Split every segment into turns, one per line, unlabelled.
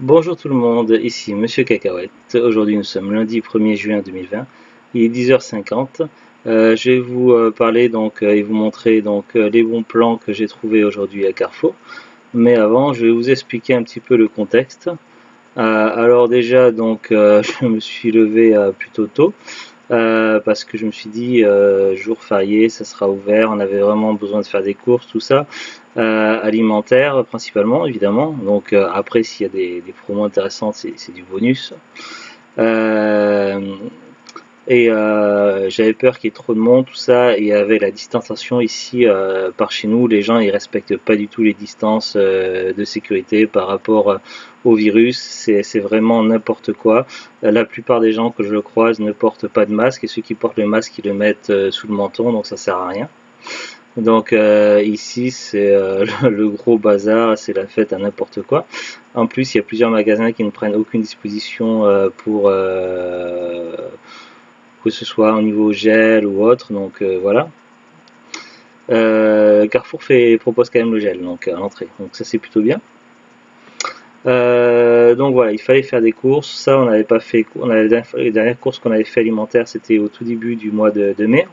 Bonjour tout le monde, ici Monsieur Cacahuète. Aujourd'hui nous sommes lundi 1er juin 2020, il est 10h50. Je vais vous parler et vous montrer les bons plans que j'ai trouvés aujourd'hui à Carrefour. Mais avant, je vais vous expliquer un petit peu le contexte. Alors déjà je me suis levé plutôt tôt parce que je me suis dit jour férié, ça sera ouvert, on avait vraiment besoin de faire des courses, tout ça, alimentaire principalement évidemment. Après s'il y a des promos intéressantes, c'est du bonus. Euh, J'avais peur qu'il y ait trop de monde, tout ça, et avec la distanciation ici par chez nous, les gens ils respectent pas du tout les distances de sécurité par rapport au virus, c'est vraiment n'importe quoi. La plupart des gens que je croise ne portent pas de masque, et ceux qui portent le masque ils le mettent sous le menton, donc ça sert à rien. Ici c'est le gros bazar, c'est la fête à n'importe quoi. En plus il y a plusieurs magasins qui ne prennent aucune disposition pour que ce soit au niveau gel ou autre, voilà. Carrefour propose quand même le gel à l'entrée, donc ça c'est plutôt bien. Donc voilà, il fallait faire des courses, ça on n'avait pas fait, les dernières courses qu'on avait fait alimentaires c'était au tout début du mois de mai,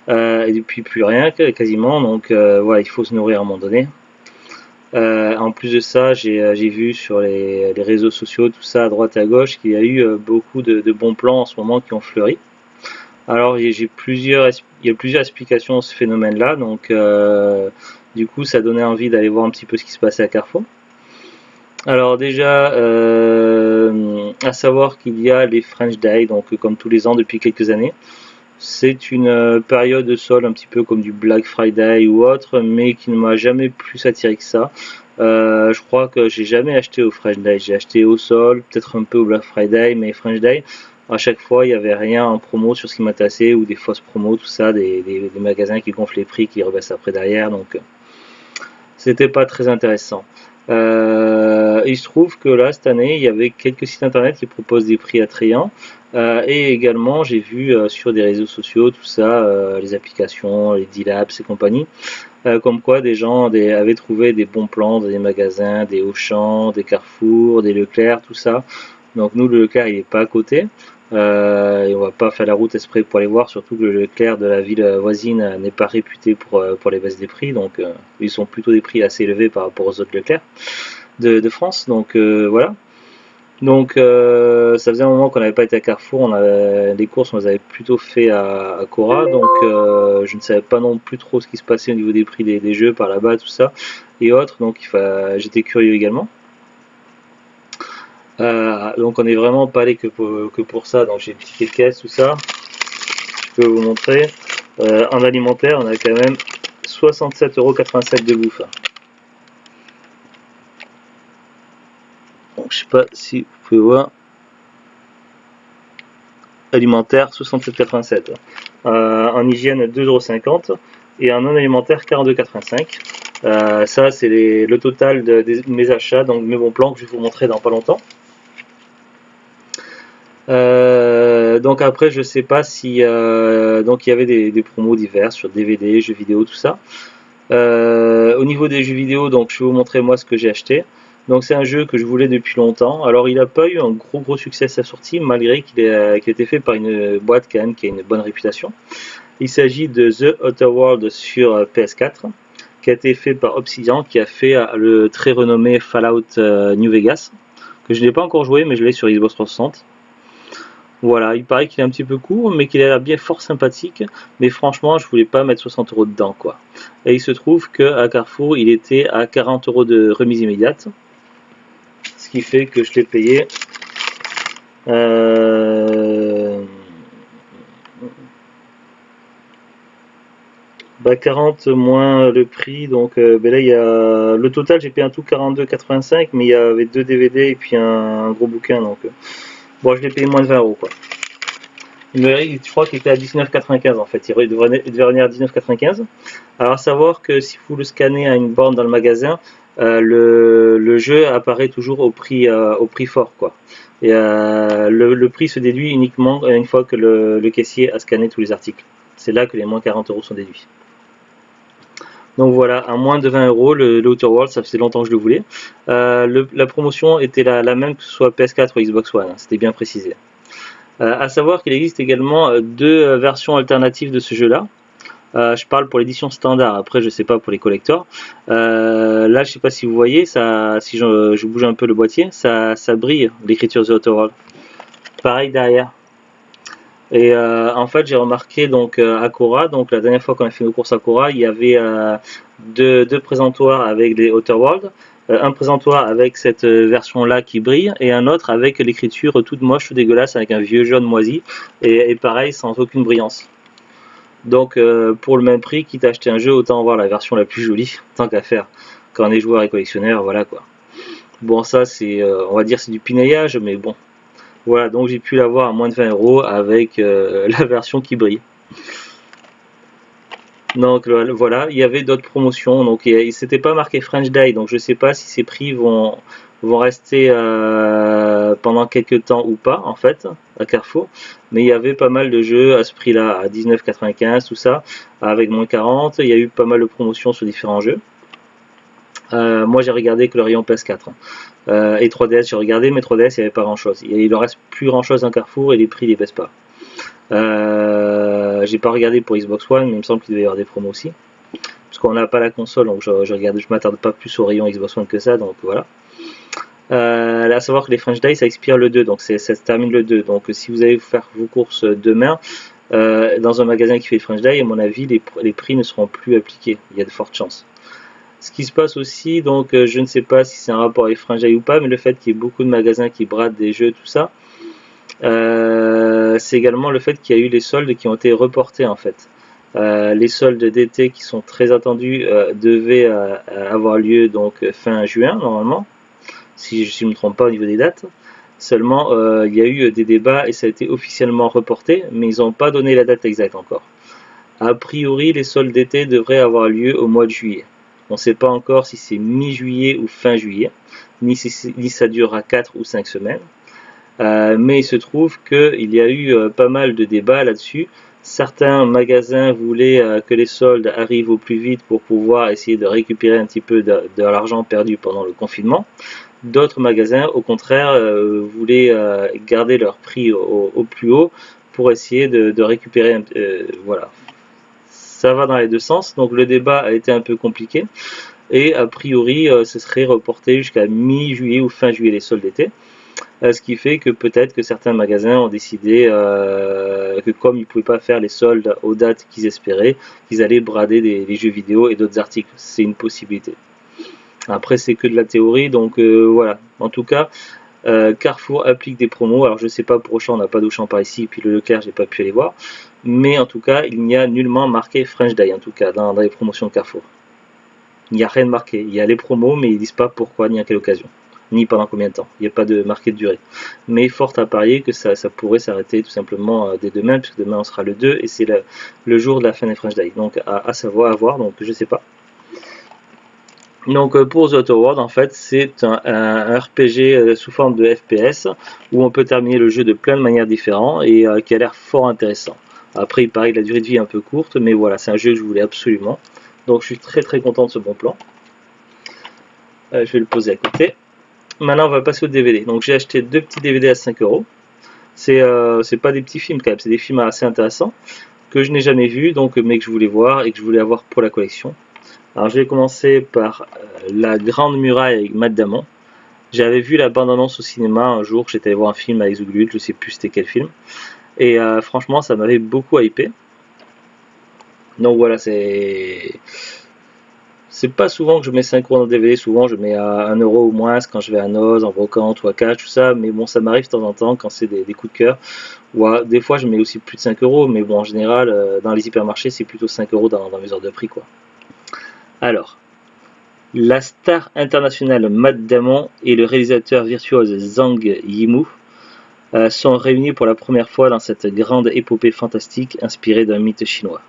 et depuis plus rien quasiment, voilà, il faut se nourrir à un moment donné. En plus de ça, j'ai vu sur les réseaux sociaux, tout ça à droite et à gauche, qu'il y a eu beaucoup de bons plans en ce moment qui ont fleuri. Alors il y a plusieurs explications à ce phénomène-là, du coup ça donnait envie d'aller voir un petit peu ce qui se passait à Carrefour. Alors déjà, à savoir qu'il y a les French Day, donc comme tous les ans depuis quelques années. C'est une période de solde un petit peu comme du Black Friday ou autre, mais qui ne m'a jamais plus attiré que ça. Je crois que j'ai jamais acheté au French Day, j'ai acheté au sol, peut-être un peu au Black Friday, mais French Day, à chaque fois il n'y avait rien en promo sur ce qui m'intéressait, ou des fausses promos, tout ça, des magasins qui gonflent les prix, qui rebaissent après derrière, donc c'était pas très intéressant. Il se trouve que là, cette année, il y avait quelques sites internet qui proposent des prix attrayants. Et également, j'ai vu sur des réseaux sociaux, tout ça, les applications, les D-Labs et compagnie, comme quoi des gens avaient trouvé des bons plans dans des magasins, des Auchan, des Carrefour, des Leclerc, tout ça. Donc nous, le Leclerc, il n'est pas à côté. Et on va pas faire la route exprès pour aller voir, surtout que le Leclerc de la ville voisine n'est pas réputé pour les baisses des prix, ils sont plutôt des prix assez élevés par rapport aux autres Leclerc de France, voilà. Ça faisait un moment qu'on n'avait pas été à Carrefour, les courses on les avait plutôt fait à Cora, je ne savais pas non plus trop ce qui se passait au niveau des prix des jeux par là-bas, tout ça, et autres, j'étais curieux également. Donc on n'est vraiment pas allé que pour ça, donc j'ai piqué les caisses, tout ça, je peux vous montrer. En alimentaire, on a quand même 67,87 € de bouffe. Donc, je sais pas si vous pouvez voir. Alimentaire 67,87. En hygiène 2,50 € et en non alimentaire 42,85 €. Ça c'est le total de mes achats, donc mes bons plans que je vais vous montrer dans pas longtemps. Donc après je sais pas si donc il y avait des promos divers sur DVD, jeux vidéo, tout ça. Au niveau des jeux vidéo, donc je vais vous montrer moi ce que j'ai acheté. Donc c'est un jeu que je voulais depuis longtemps. Alors il n'a pas eu un gros succès à sa sortie, malgré qu'il ait été fait par une boîte quand même qui a une bonne réputation. Il s'agit de The Outer Worlds sur PS4, qui a été fait par Obsidian, qui a fait le très renommé Fallout New Vegas, que je n'ai pas encore joué, mais je l'ai sur Xbox 360. Voilà, il paraît qu'il est un petit peu court, mais qu'il a l'air bien fort sympathique. Mais franchement, je voulais pas mettre 60 € dedans, quoi. Et il se trouve qu'à Carrefour, il était à 40 € de remise immédiate. Ce qui fait que je l'ai payé 40 moins le prix. Là, il y a le total, j'ai payé un tout 42,85, mais il y avait 2 DVD et puis un gros bouquin. Bon, je l'ai payé moins de 20 € quoi. Je crois qu'il était à 19,95 en fait. Il devait venir à 19,95. Alors, à savoir que si vous le scannez à une borne dans le magasin, le jeu apparaît toujours au prix fort, quoi. Et le prix se déduit uniquement une fois que le caissier a scanné tous les articles. C'est là que les moins 40 € sont déduits. Donc voilà, à moins de 20 euros, le Outer Worlds, ça faisait longtemps que je le voulais. La promotion était la même que ce soit PS4 ou Xbox One, hein, c'était bien précisé. À savoir qu'il existe également deux versions alternatives de ce jeu-là. Je parle pour l'édition standard, après je sais pas pour les collectors. Là je sais pas si vous voyez, ça, si je bouge un peu le boîtier, ça brille l'écriture The Outer World. Pareil derrière. Et en fait j'ai remarqué donc à Cora, donc la dernière fois qu'on a fait nos courses à Cora, il y avait deux présentoirs avec les Outer World, un présentoir avec cette version là qui brille et un autre avec l'écriture toute moche, tout dégueulasse avec un vieux jaune moisi et pareil sans aucune brillance. Donc pour le même prix, quitte à acheter un jeu, autant avoir la version la plus jolie, tant qu'à faire. Quand on est joueur et collectionneur, voilà quoi. Bon ça c'est, on va dire c'est du pinaillage, mais bon. Voilà, donc j'ai pu l'avoir à moins de 20 euros avec la version qui brille. Donc voilà, il y avait d'autres promotions, donc c'était pas marqué French Day, donc je sais pas si ces prix vont rester pendant quelques temps ou pas en fait à Carrefour, mais il y avait pas mal de jeux à ce prix là, à 19,95 tout ça, avec moins 40, il y a eu pas mal de promotions sur différents jeux. Moi j'ai regardé que le rayon PS4 et 3DS j'ai regardé, mais 3DS il n'y avait pas grand chose, il ne reste plus grand chose dans Carrefour et les prix ne baissent pas. J'ai pas regardé pour Xbox One, mais il me semble qu'il devait y avoir des promos aussi. Parce qu'on n'a pas la console, donc je m'attarde pas plus au rayon Xbox One que ça, donc voilà. Là, à savoir que les French Day ça expire le 2, donc ça se termine le 2. Donc si vous allez faire vos courses demain, dans un magasin qui fait French Day, à mon avis, les prix ne seront plus appliqués. Il y a de fortes chances. Ce qui se passe aussi, donc je ne sais pas si c'est un rapport avec French Day ou pas, mais le fait qu'il y ait beaucoup de magasins qui bradent des jeux, tout ça, c'est également le fait qu'il y a eu les soldes qui ont été reportés en fait. Les soldes d'été qui sont très attendus devaient avoir lieu donc fin juin normalement, si je ne me trompe pas au niveau des dates. Seulement il y a eu des débats et ça a été officiellement reporté, mais ils n'ont pas donné la date exacte encore. A priori les soldes d'été devraient avoir lieu au mois de juillet. On ne sait pas encore si c'est mi-juillet ou fin juillet, ni si ça durera 4 ou 5 semaines. Mais il se trouve qu'il y a eu pas mal de débats là-dessus. Certains magasins voulaient que les soldes arrivent au plus vite pour pouvoir essayer de récupérer un petit peu de l'argent perdu pendant le confinement. D'autres magasins, au contraire, voulaient garder leur prix au plus haut pour essayer de récupérer. Voilà. Ça va dans les deux sens, donc le débat a été un peu compliqué. Et a priori, ce serait reporté jusqu'à mi-juillet ou fin juillet les soldes d'été. Ce qui fait que peut-être que certains magasins ont décidé que comme ils ne pouvaient pas faire les soldes aux dates qu'ils espéraient, qu'ils allaient brader les jeux vidéo et d'autres articles. C'est une possibilité. Après c'est que de la théorie, donc voilà. En tout cas, Carrefour applique des promos. Alors je sais pas pour Auchan, on n'a pas d'Auchan par ici, puis le Leclerc j'ai pas pu aller voir. Mais en tout cas, il n'y a nullement marqué French Day en tout cas dans les promotions de Carrefour. Il n'y a rien de marqué. Il y a les promos, mais ils disent pas pourquoi ni à quelle occasion, ni pendant combien de temps. Il n'y a pas de marqué de durée. Mais fort à parier que ça pourrait s'arrêter tout simplement dès demain, puisque demain on sera le 2 et c'est le jour de la fin des French Day. Donc à savoir, à voir, donc je sais pas. Donc pour The Outer World, en fait, c'est un RPG sous forme de FPS où on peut terminer le jeu de plein de manières différentes et qui a l'air fort intéressant. Après, il paraît que la durée de vie est un peu courte, mais voilà, c'est un jeu que je voulais absolument. Donc je suis très très content de ce bon plan. Je vais le poser à côté. Maintenant, on va passer au DVD. Donc j'ai acheté deux petits DVD à 5 euros. C'est pas des petits films quand même, c'est des films assez intéressants que je n'ai jamais vus, donc mais que je voulais voir et que je voulais avoir pour la collection. Alors je vais commencer par La Grande Muraille avec Matt Damon. J'avais vu la bande-annonce au cinéma un jour, j'étais allé voir un film avec Zouglut, je sais plus c'était quel film. Et franchement ça m'avait beaucoup hypé. Donc voilà, c'est pas souvent que je mets 5 euros dans le DVD, souvent je mets à 1 euro ou moins quand je vais à Noz, en brocante ou à Cash, tout ça, mais bon ça m'arrive de temps en temps quand c'est des coups de cœur. Ou des fois je mets aussi plus de 5 euros, mais bon en général dans les hypermarchés c'est plutôt 5 euros dans mes heures de prix quoi. Alors, la star internationale Matt Damon et le réalisateur virtuose Zhang Yimou sont réunis pour la première fois dans cette grande épopée fantastique inspirée d'un mythe chinois.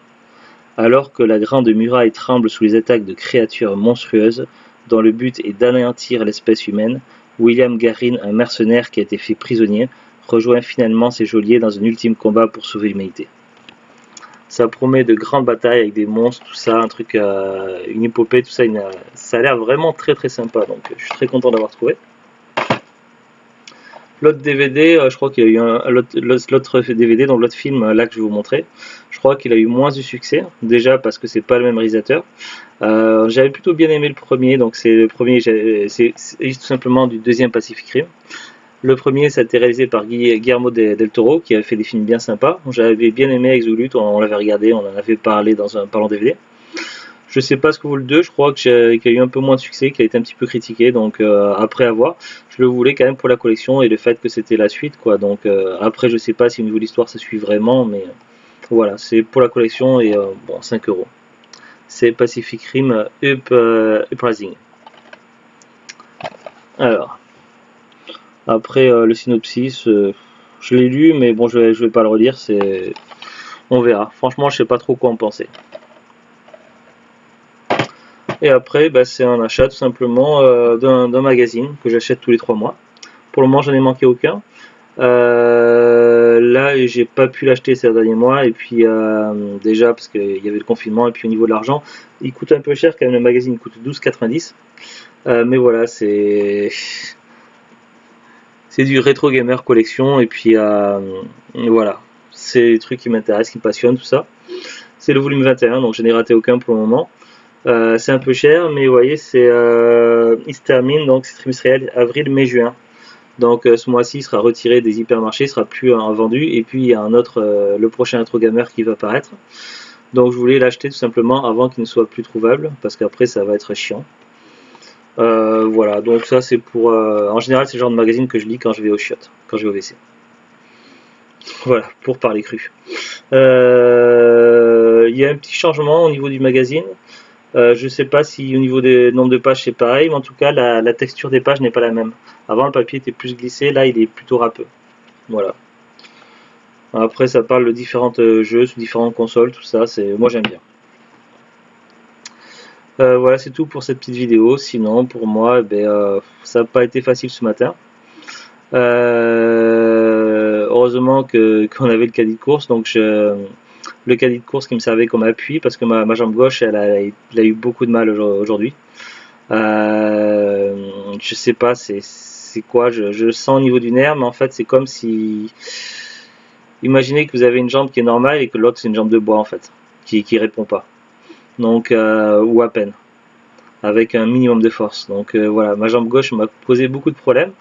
Alors que la Grande Muraille tremble sous les attaques de créatures monstrueuses dont le but est d'anéantir l'espèce humaine, William Garin, un mercenaire qui a été fait prisonnier, rejoint finalement ses geôliers dans un ultime combat pour sauver l'humanité. Ça promet de grandes batailles avec des monstres, tout ça, un truc, une épopée, tout ça. Ça a l'air vraiment très très sympa, donc je suis très content d'avoir trouvé. L'autre DVD, je crois qu'il y a eu l'autre DVD, donc l'autre film là que je vais vous montrer, je crois qu'il a eu moins de succès, déjà parce que c'est pas le même réalisateur. J'avais plutôt bien aimé le premier, donc c'est le premier, c'est tout simplement du deuxième Pacific Rim. Le premier, ça a été réalisé par Guillermo del Toro, qui avait fait des films bien sympas. J'avais bien aimé Exolute, on l'avait regardé, on en avait parlé dans un parlant DVD. Je sais pas ce que vaut le 2, je crois qu'il y a eu un peu moins de succès, qu'il a été un petit peu critiqué, donc après avoir, je le voulais quand même pour la collection et le fait que c'était la suite, quoi. Donc après, je sais pas si au niveau de l'histoire ça suit vraiment, mais voilà, c'est pour la collection et bon, 5 euros. C'est Pacific Rim Uprising. Alors, après le synopsis, je l'ai lu, mais bon, je vais pas le relire, on verra. Franchement, je sais pas trop quoi en penser. Et après, bah, c'est un achat tout simplement d'un magazine que j'achète tous les 3 mois. Pour le moment, j'en ai manqué aucun. Là, j'ai pas pu l'acheter ces derniers mois, et puis déjà parce qu'il y avait le confinement, et puis au niveau de l'argent, il coûte un peu cher quand même. Le magazine il coûte 12,90 €. Mais voilà, c'est du rétro gamer collection, et puis voilà, c'est des trucs qui m'intéressent, qui me passionnent, tout ça. C'est le volume 21, donc je n'ai raté aucun pour le moment. C'est un peu cher, mais vous voyez, il se termine, donc c'est trimestriel, avril, mai, juin. Donc ce mois-ci, il sera retiré des hypermarchés, il sera plus vendu. Et puis il y a un autre, le prochain Retro Gamer qui va apparaître. Donc je voulais l'acheter tout simplement avant qu'il ne soit plus trouvable, parce qu'après ça va être chiant. Voilà, donc ça c'est pour... en général, c'est le genre de magazine que je lis quand je vais au chiottes, quand je vais au WC. Voilà, pour parler cru. Il y a un petit changement au niveau du magazine. Je sais pas si au niveau des nombres de pages c'est pareil, mais en tout cas la texture des pages n'est pas la même. Avant le papier était plus glissé, là il est plutôt râpeux. Voilà. Après ça parle de différents jeux sur différentes consoles, tout ça, moi j'aime bien. Voilà, c'est tout pour cette petite vidéo. Sinon pour moi, ça n'a pas été facile ce matin. Heureusement qu'on avait le caddie de course, donc le caddie de course qui me servait comme appui, parce que ma jambe gauche elle a eu beaucoup de mal aujourd'hui. Je sais pas c'est quoi, je sens au niveau du nerf, mais en fait c'est comme si, imaginez que vous avez une jambe qui est normale et que l'autre c'est une jambe de bois en fait, qui répond pas, donc ou à peine, avec un minimum de force. Donc voilà, ma jambe gauche m'a posé beaucoup de problèmes.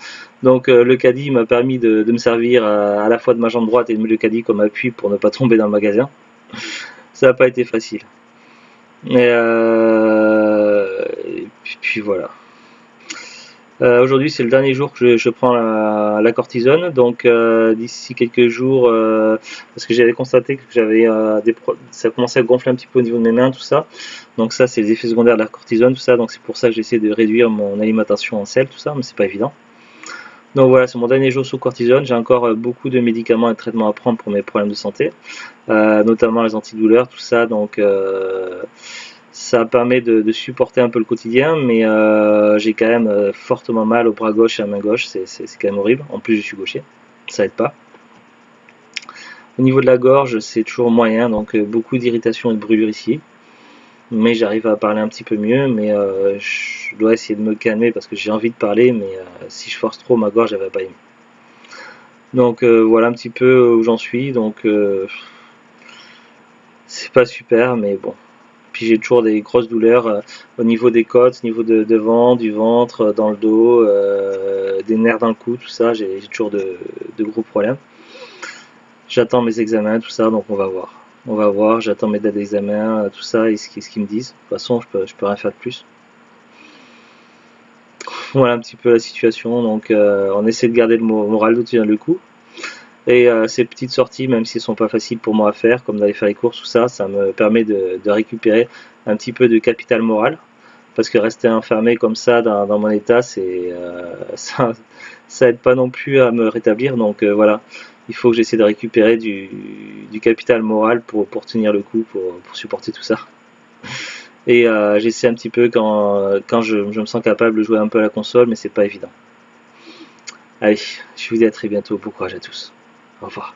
Donc le caddie m'a permis de me servir à la fois de ma jambe droite et de le caddie comme appui pour ne pas tomber dans le magasin. Ça n'a pas été facile. Et puis voilà. Aujourd'hui c'est le dernier jour que je prends la cortisone, donc d'ici quelques jours, parce que j'avais constaté que ça commençait à gonfler un petit peu au niveau de mes mains, tout ça. Donc ça c'est les effets secondaires de la cortisone, tout ça. Donc c'est pour ça que j'essaie de réduire mon alimentation en sel, tout ça, mais c'est pas évident. Donc voilà, c'est mon dernier jour sous cortisone. J'ai encore beaucoup de médicaments et de traitements à prendre pour mes problèmes de santé, notamment les antidouleurs, tout ça. Donc ça permet de supporter un peu le quotidien, mais j'ai quand même fortement mal au bras gauche et à la main gauche. C'est quand même horrible. En plus je suis gaucher, ça aide pas. Au niveau de la gorge, c'est toujours moyen, donc beaucoup d'irritation et de brûlure ici. Mais j'arrive à parler un petit peu mieux, mais je dois essayer de me calmer parce que j'ai envie de parler, mais si je force trop ma gorge, elle va pas aimer. Donc voilà un petit peu où j'en suis, donc c'est pas super, mais bon. Puis j'ai toujours des grosses douleurs au niveau des côtes, au niveau de devant, du ventre, dans le dos, des nerfs dans le cou, tout ça, j'ai toujours de gros problèmes. J'attends mes examens, tout ça, donc on va voir. On va voir, j'attends mes dates d'examen, tout ça, et ce qu'ils me disent. De toute façon, je peux rien faire de plus. Voilà un petit peu la situation, donc on essaie de garder le moral, de tenir le coup. Et ces petites sorties, même si elles sont pas faciles pour moi à faire, comme d'aller faire les courses, tout ça, ça me permet de récupérer un petit peu de capital moral. Parce que rester enfermé comme ça dans mon état, ça aide pas non plus à me rétablir. Donc voilà, il faut que j'essaie de récupérer du capital moral pour tenir le coup, pour supporter tout ça. Et j'essaie un petit peu quand je me sens capable de jouer un peu à la console, mais c'est pas évident. Allez, je vous dis à très bientôt, bon courage à tous. Au revoir.